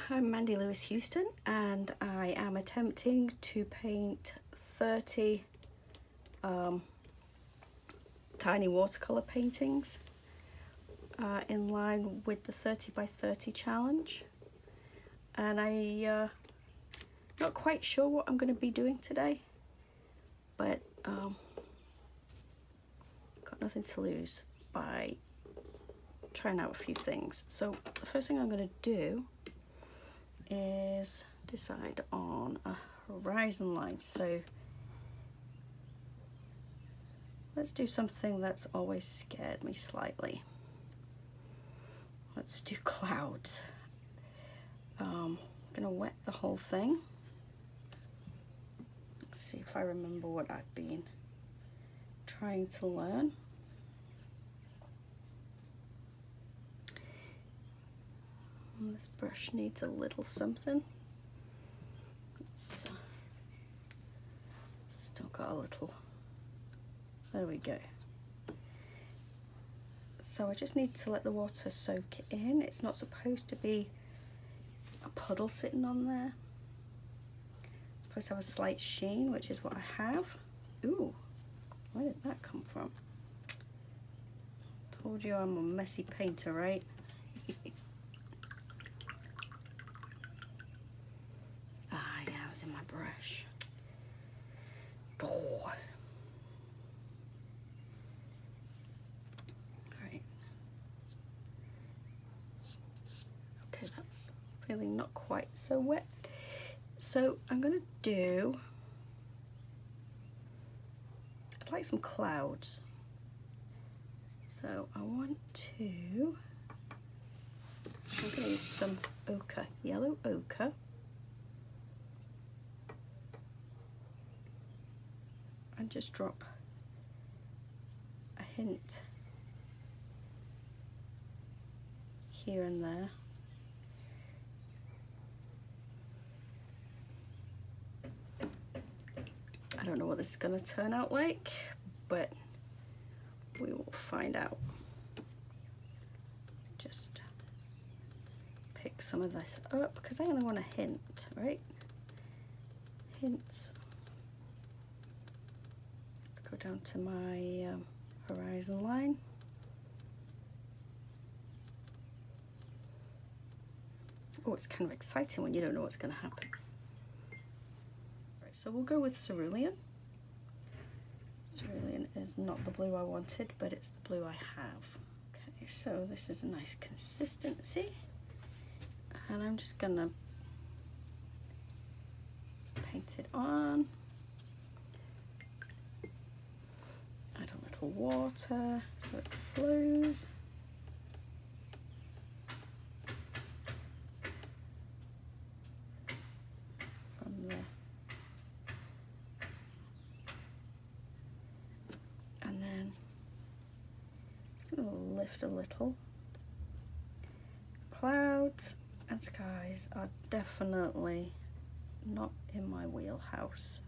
I'm Mandy Lewis Houston, and I am attempting to paint 30 tiny watercolor paintings in line with the 30 by 30 challenge. And I'm not quite sure what I'm going to be doing today, but got nothing to lose by trying out a few things. So the first thing I'm going to do is decide on a horizon line. So let's do something that's always scared me slightly. Let's do clouds. I'm gonna wet the whole thing. Let's see if I remember what I've been trying to learn. And this brush needs a little something. It's still got a little, there we go. So I just need to let the water soak in. It's not supposed to be a puddle sitting on there. It's supposed to have a slight sheen, which is what I have. Ooh, where did that come from? Told you I'm a messy painter, right? Ah, yeah, it was in my brush. Oh. Right. Okay, that's feeling not quite so wet. So I'm gonna do, I'd like some clouds. So I want to, I'm gonna use some ochre, yellow ochre. And just drop a hint here and there. I don't know what this is going to turn out like, but we will find out. Just pick some of this up because I only want a hint, right? Hints. Go down to my horizon line. Oh, it's kind of exciting when you don't know what's going to happen. Right, so we'll go with cerulean. Cerulean is not the blue I wanted, but it's the blue I have. Okay, so this is a nice consistency. And I'm just going to paint it on. Add a little water so it flows. From there. And then it's going to lift a little. Clouds and skies are definitely not in my wheelhouse.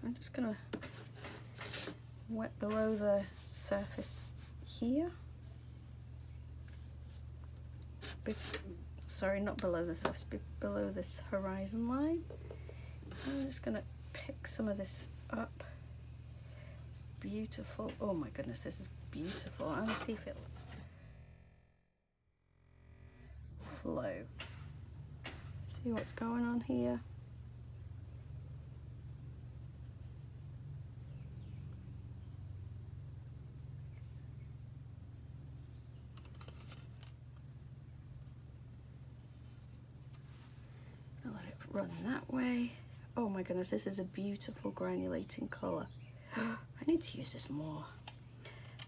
I'm just gonna wet below the surface here. Sorry, not below the surface, below this horizon line. I'm just gonna pick some of this up. It's beautiful. Oh my goodness, this is beautiful. I'm gonna see if it'll flow. See what's going on here. Run that way. Oh my goodness, this is a beautiful granulating colour. I need to use this more.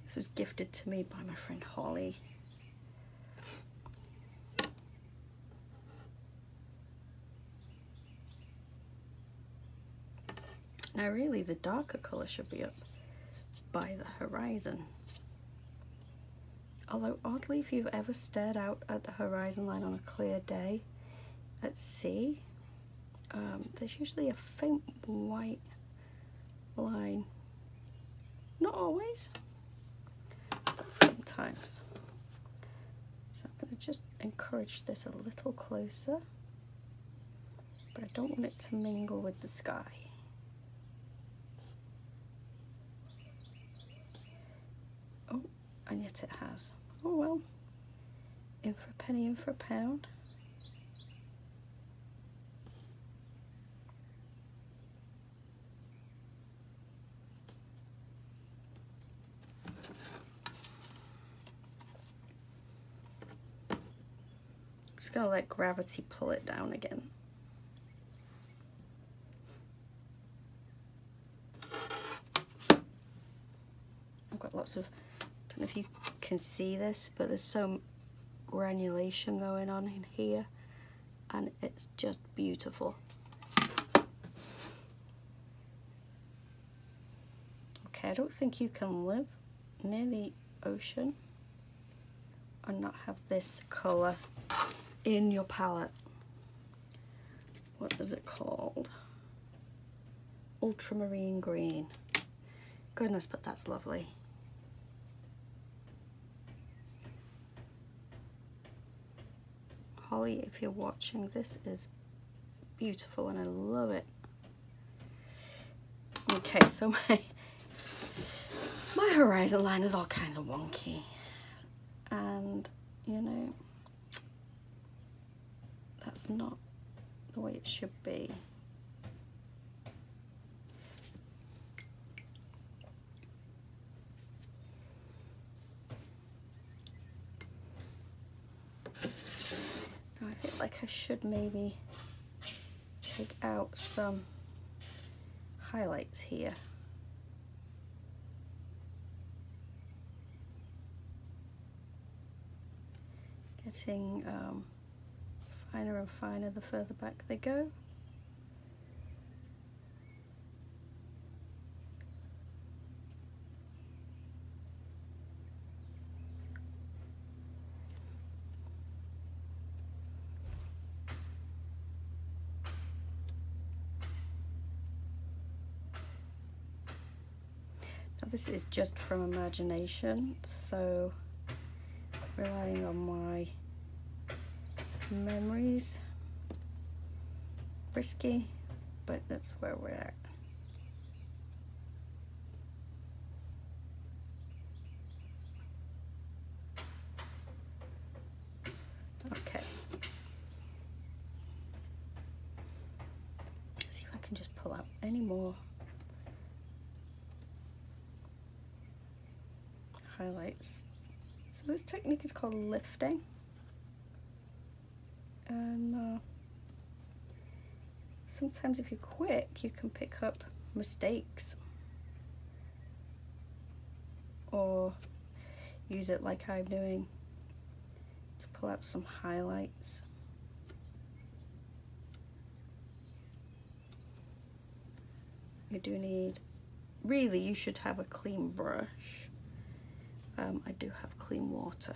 This was gifted to me by my friend Holly. Now really the darker colour should be up by the horizon. Although oddly, if you've ever stared out at the horizon line on a clear day at sea, there's usually a faint white line. Not always, but sometimes. So I'm going to just encourage this a little closer, but I don't want it to mingle with the sky. Oh, and yet it has. Oh well, in for a penny, in for a pound. Just gonna let gravity pull it down again. I've got lots of, don't know if you can see this, but there's some granulation going on in here and it's just beautiful. Okay, I don't think you can live near the ocean and not have this colour in your palette. What is it called? Ultramarine green. Goodness, but that's lovely. Holly, if you're watching, this is beautiful and I love it. Okay, so my horizon line is all kinds of wonky, and you know, that's not the way it should be. Now I feel like I should maybe take out some highlights here. Getting finer and finer the further back they go. Now this is just from imagination, so relying on my memories. Risky, but that's where we're at. Okay. Let's see if I can just pull out any more highlights. So this technique is called lifting, and sometimes if you're quick you can pick up mistakes or use it like I'm doing to pull out some highlights. You do need, really you should have a clean brush. I do have clean water.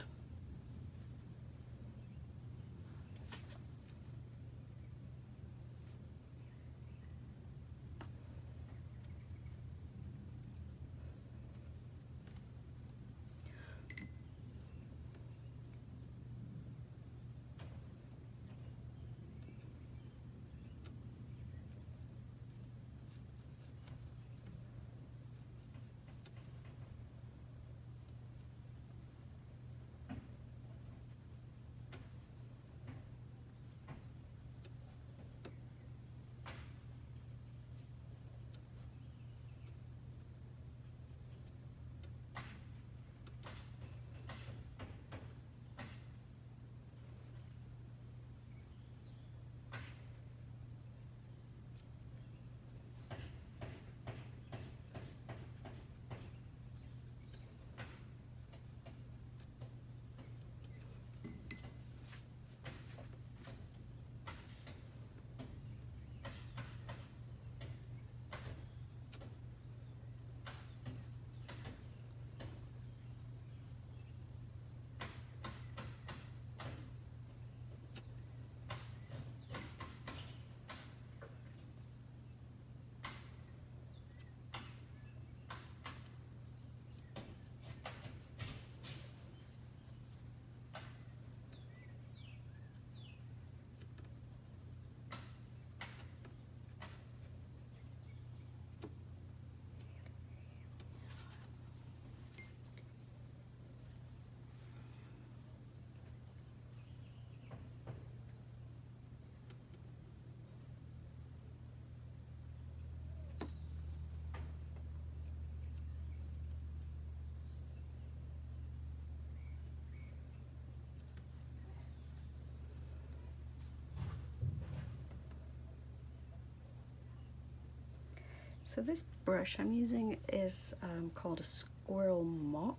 So this brush I'm using is called a squirrel mop.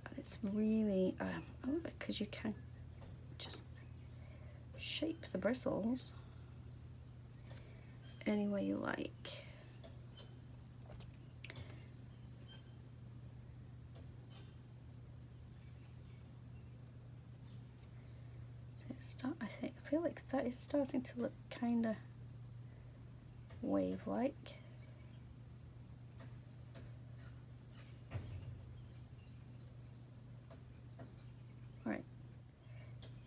And it's really, I love it because you can just shape the bristles any way you like. I feel like that is starting to look kind of wave-like. Right,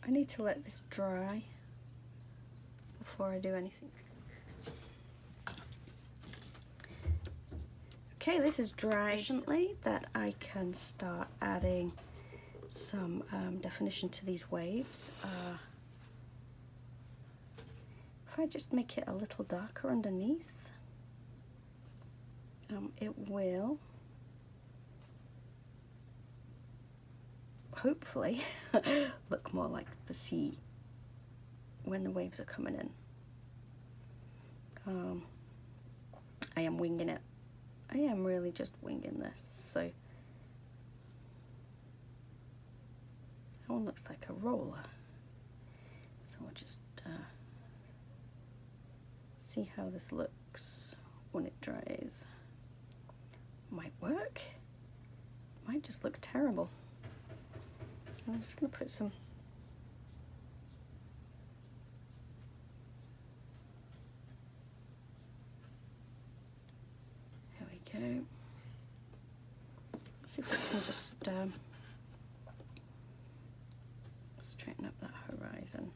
I need to let this dry before I do anything. Okay, this is dry sufficiently that I can start adding some definition to these waves. If I just make it a little darker underneath, it will hopefully look more like the sea when the waves are coming in. I am winging it. I am really just winging this. So that one looks like a roller. So we'll just see how this looks when it dries. Might work, might just look terrible. I'm just going to put some there we go. Let's see if I can just straighten up that horizon.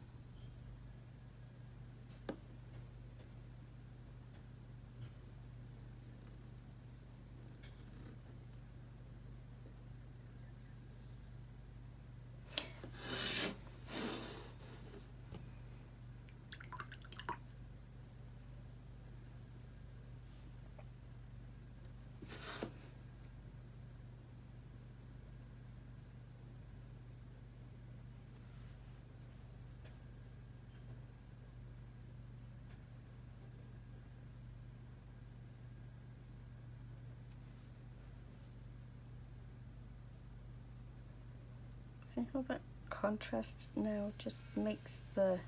See how that contrast now just makes the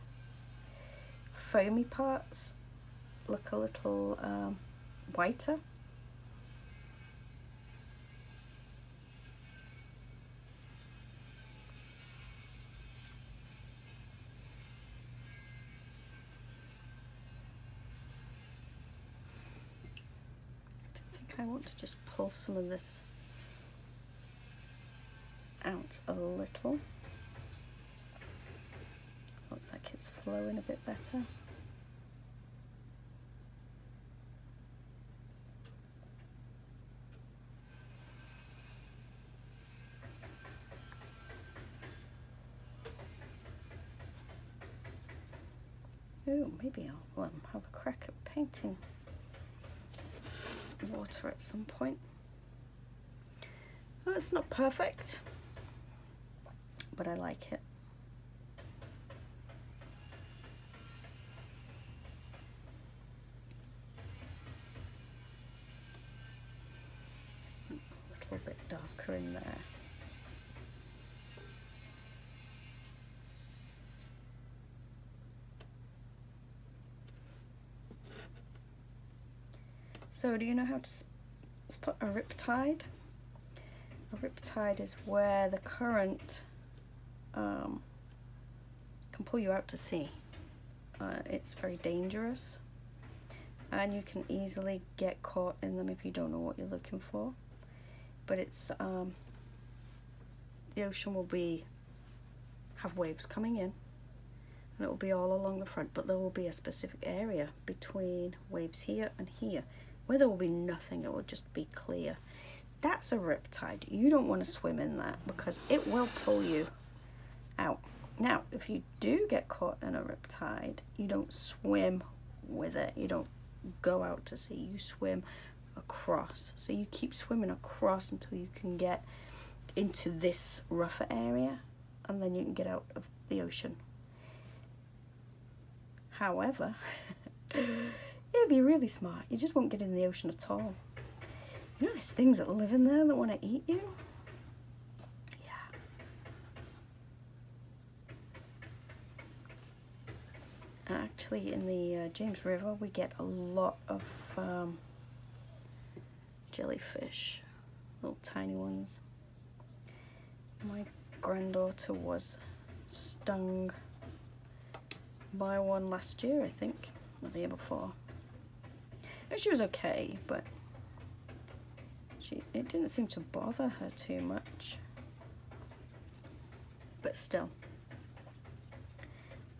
foamy parts look a little whiter. I think I want to just pull some of this out a little. Looks like it's flowing a bit better. Oh, maybe I'll have a crack at painting water at some point. Oh, it's not perfect, but I like it. A little bit darker in there. So, do you know how to spot a riptide? A riptide is where the current can pull you out to sea. It's very dangerous, and you can easily get caught in them if you don't know what you're looking for. But it's the ocean will have waves coming in, and it will be all along the front, but there will be a specific area between waves here and here where there will be nothing. It will just be clear. That's a riptide. You don't want to swim in that because it will pull you out. Now, if you do get caught in a riptide, you don't swim with it. You don't go out to sea. You swim across. So you keep swimming across until you can get into this rougher area, and then you can get out of the ocean. However, If you're really smart, you just won't get in the ocean at all. You know there's things that live in there that want to eat you? Yeah. Actually, in the James River, we get a lot of jellyfish, little tiny ones. My granddaughter was stung by one last year, I think, or the year before. And she was okay, but it didn't seem to bother her too much. But still.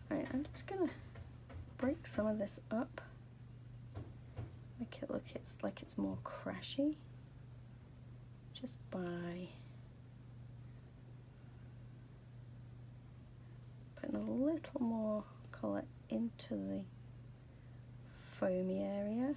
Right, I'm just gonna break some of this up. Make it look like it's more crashy. Just by putting a little more colour into the foamy area.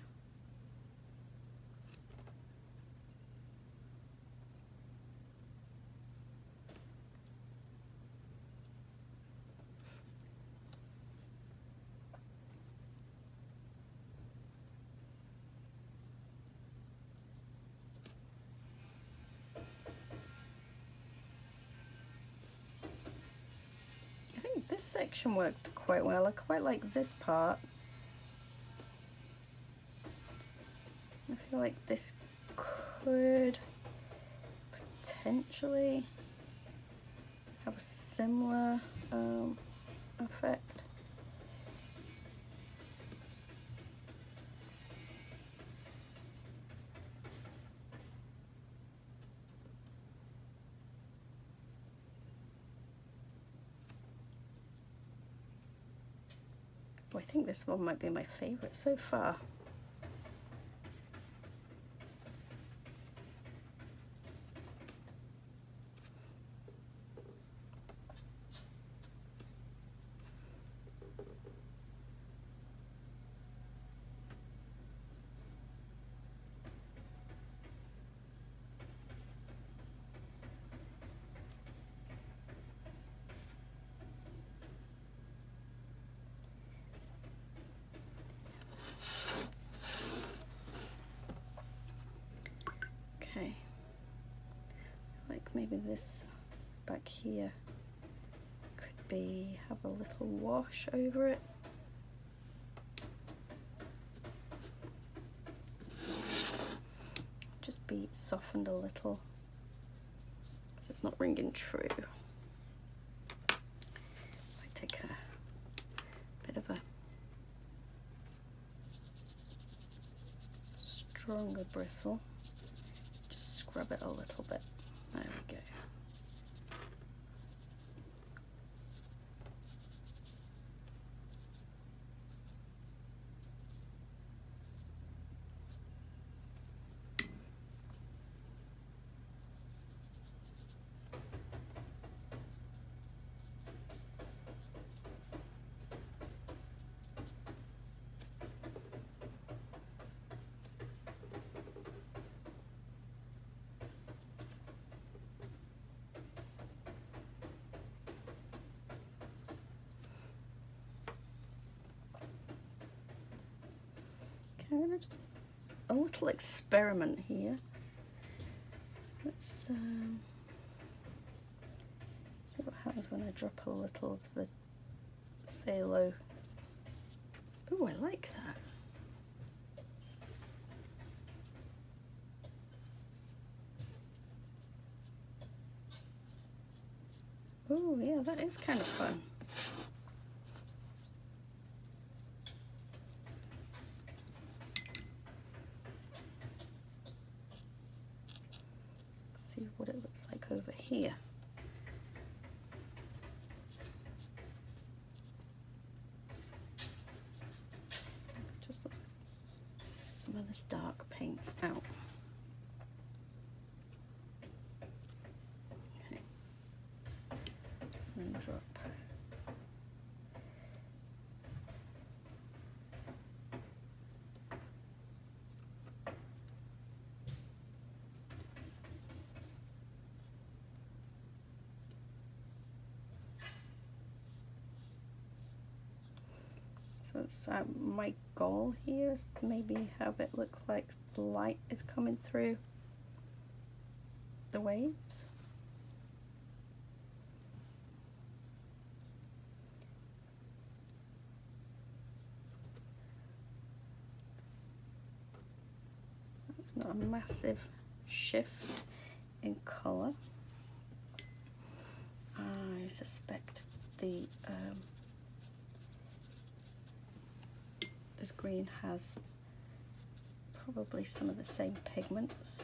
This section worked quite well. I quite like this part. I feel like this could potentially have a similar effect. I think this one might be my favourite so far. Okay, like maybe this back here could have a little wash over it. Just be softened a little so it's not ringing true. I take a bit of a stronger bristle. Scrub it a little bit. There we go. I'm going to just a little experiment here. Let's see what happens when I drop a little of the phthalo. Oh, I like that. Oh yeah, that is kind of fun. See what it looks like over here. Just let some of this dark paint out. Okay. And drop. So it's my goal here is maybe have it look like the light is coming through the waves. It's not a massive shift in colour. I suspect this green has probably some of the same pigments.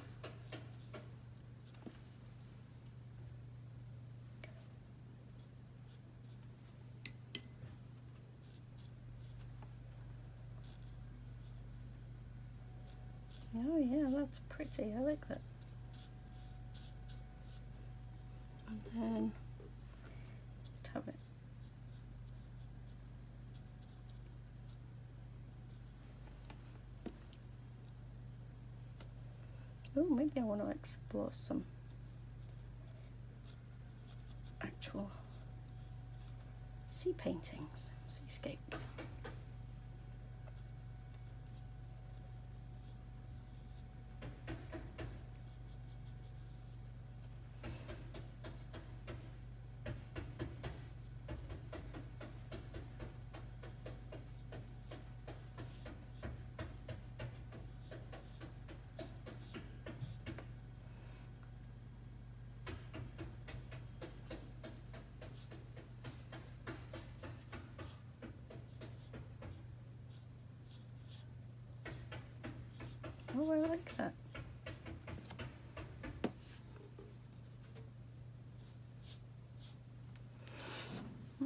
Oh yeah, that's pretty, I like that. And then just have it. Oh, maybe I want to explore some actual sea paintings, seascapes. Oh, I like that.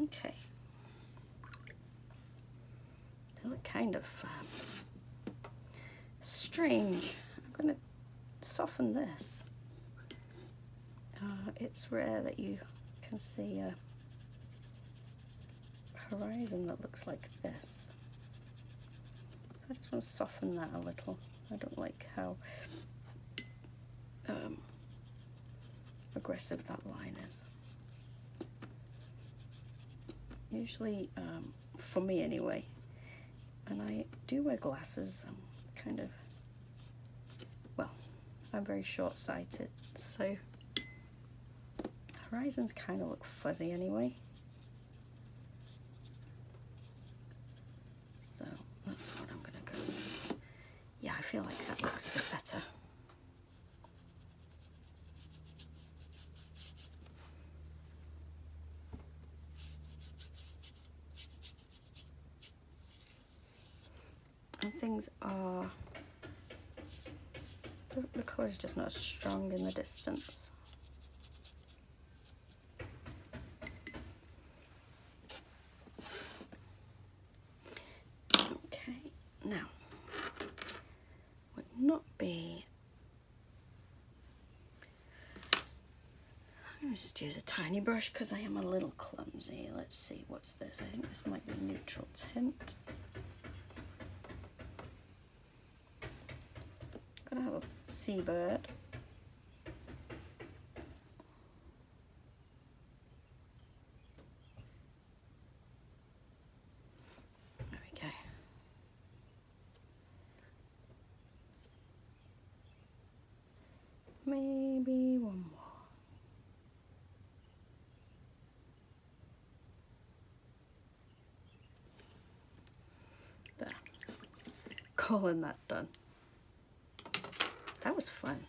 Okay. They look kind of strange. I'm going to soften this. It's rare that you can see a horizon that looks like this. So I just want to soften that a little. I don't like how aggressive that line is. Usually, for me anyway, and I do wear glasses, I'm kind of, well, I'm very short-sighted, so horizons kind of look fuzzy anyway. So that's what I'm going to go with. Yeah, I feel like that looks a bit better. And things are, the colour is just not as strong in the distance. Okay, now, would not be, I'm going to just use a tiny brush because I am a little clumsy. Let's see, what's this? I think this might be neutral tint. I'm going to have a seabird. There we go. Maybe one more. There. Calling that done. That was fun.